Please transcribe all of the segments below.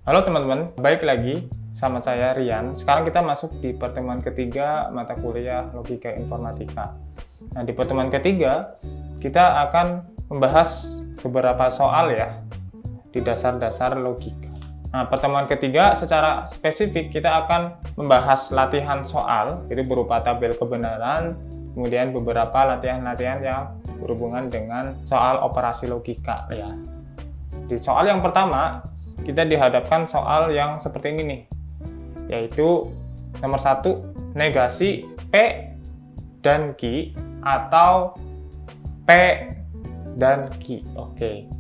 Halo teman-teman, balik lagi sama saya Rian. Sekarang kita masuk di pertemuan ketiga mata kuliah Logika Informatika. Nah, di pertemuan ketiga kita akan membahas beberapa soal ya di dasar-dasar logika. Nah, pertemuan ketiga secara spesifik kita akan membahas latihan soal, itu berupa tabel kebenaran, kemudian beberapa latihan-latihan yang berhubungan dengan soal operasi logika ya. Di soal yang pertama, kita dihadapkan soal yang seperti ini nih, yaitu nomor 1, negasi P dan Q atau P dan Q. Oke.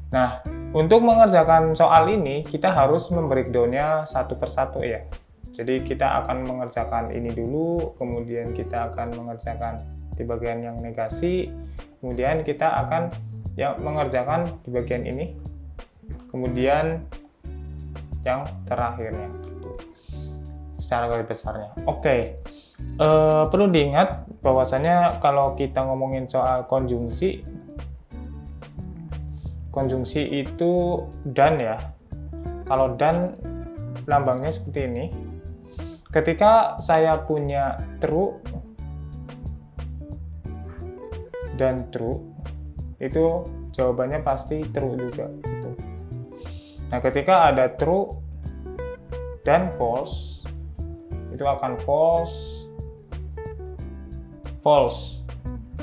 Nah, untuk mengerjakan soal ini, kita harus membreakdown-nya satu persatu ya. Jadi kita akan mengerjakan ini dulu, kemudian kita akan mengerjakan di bagian yang negasi, kemudian kita akan mengerjakan di bagian ini, kemudian yang terakhirnya secara garis besarnya. Oke. Perlu diingat bahwasanya kalau kita ngomongin soal konjungsi itu dan ya. Kalau dan lambangnya seperti ini. Ketika saya punya true dan true, itu jawabannya pasti true juga gitu. Nah, ketika ada true dan false, itu akan false,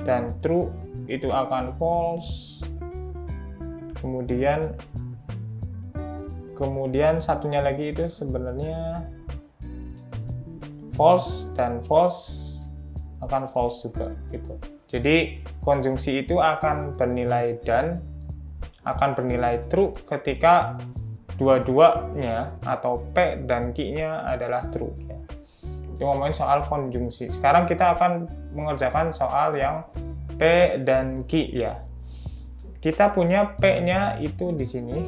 dan true itu akan false. Kemudian satunya lagi itu sebenarnya false dan false akan false juga gitu. Jadi konjungsi itu akan bernilai dan akan bernilai true ketika dua-duanya atau P dan Q-nya adalah true ya. Itu ngomongin soal konjungsi. Sekarang kita akan mengerjakan soal yang P dan Q ya. Kita punya P-nya itu di sini,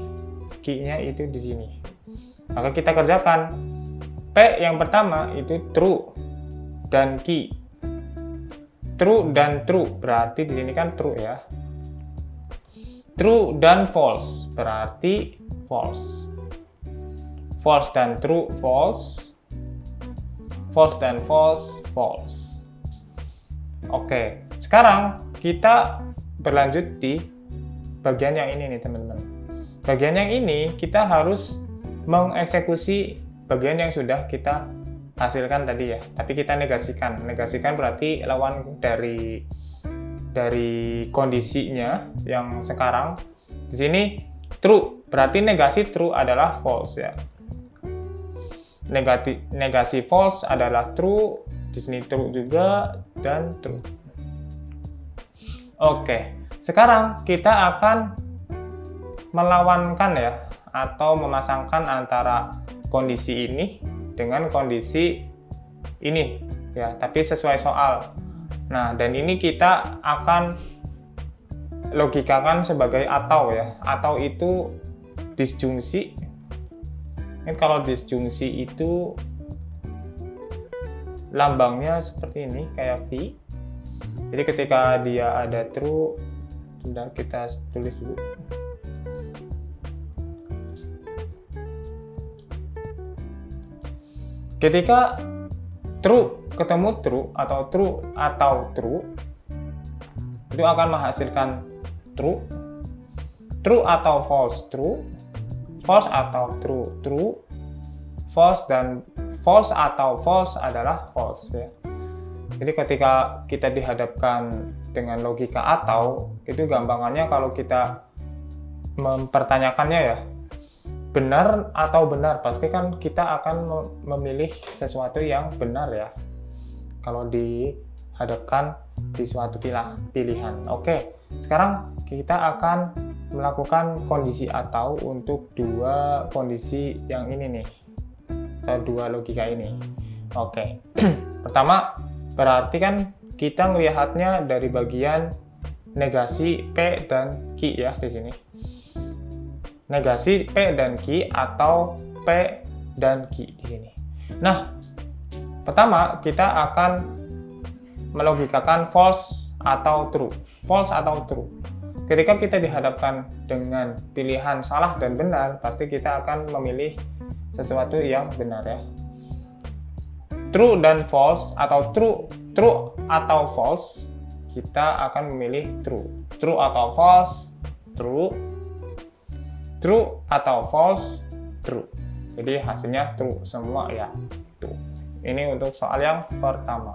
Q-nya itu di sini. Maka kita kerjakan. P yang pertama itu true dan Q. True dan true berarti di sini kan true ya. True dan false berarti false. False dan true false. False dan false false. Oke, sekarang kita berlanjut di bagian yang ini nih teman-teman. Bagian yang ini kita harus mengeksekusi bagian yang sudah kita hasilkan tadi ya, tapi kita negasikan. Negasikan berarti lawan dari kondisinya yang sekarang. Di sini true, berarti negasi true adalah false ya. Negasi false adalah true, di sini true juga dan true. Oke, sekarang kita akan melawankan ya, atau memasangkan antara kondisi ini dengan kondisi ini ya, tapi sesuai soal. Nah, dan ini kita akan logikakan sebagai atau ya. Atau itu disjungsi. Ini kalau disjungsi itu lambangnya seperti ini, kayak V. Jadi ketika dia ada true, sudah kita tulis dulu. Ketika true ketemu true atau true itu akan menghasilkan true atau false true, false atau true, false dan false atau false adalah false ya. Jadi ketika kita dihadapkan dengan logika atau, itu gampangannya kalau kita mempertanyakannya ya, benar atau benar, pasti kan kita akan memilih sesuatu yang benar ya kalau dihadapkan di suatu pilihan. Oke, sekarang kita akan melakukan kondisi atau untuk dua kondisi yang ini nih, atau dua logika ini. Oke. Pertama, berarti kan kita melihatnya dari bagian negasi P dan Q ya di sini. Negasi P dan Q atau P dan Q di sini. Nah, pertama kita akan melogikakan false atau true. False atau true. ketika kita dihadapkan dengan pilihan salah dan benar, pasti kita akan memilih sesuatu yang benar ya. True dan false atau true atau false, kita akan memilih true. True atau false, true. True atau false, true. Jadi hasilnya true semua ya. Tuh. Ini untuk soal yang pertama.